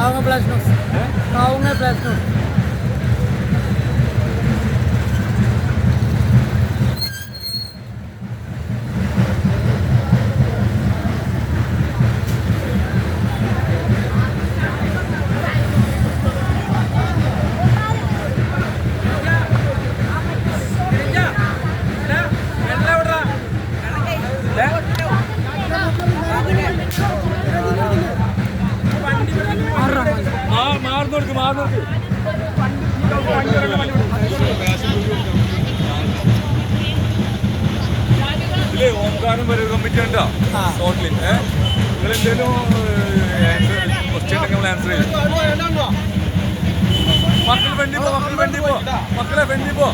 Kaunga Plasnos. Kaunga Plasnos. ഓംകാരം വരെ കമ്മിറ്റുണ്ടോ totally നിങ്ങളെന്തേലും question ഉണ്ടെങ്കിൽ answer ചെയ്യും. മക്കൾ വെണ്ടി പോ മക്കളെ വെണ്ടി പോ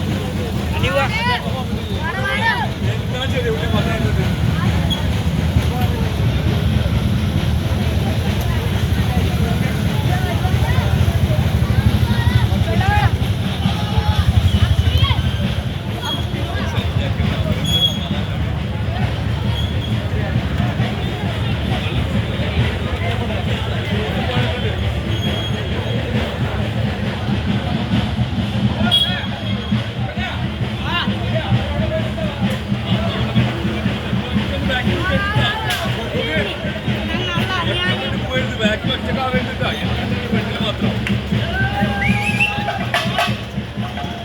എന്താ ശരി ഉള്ളി പറഞ്ഞത്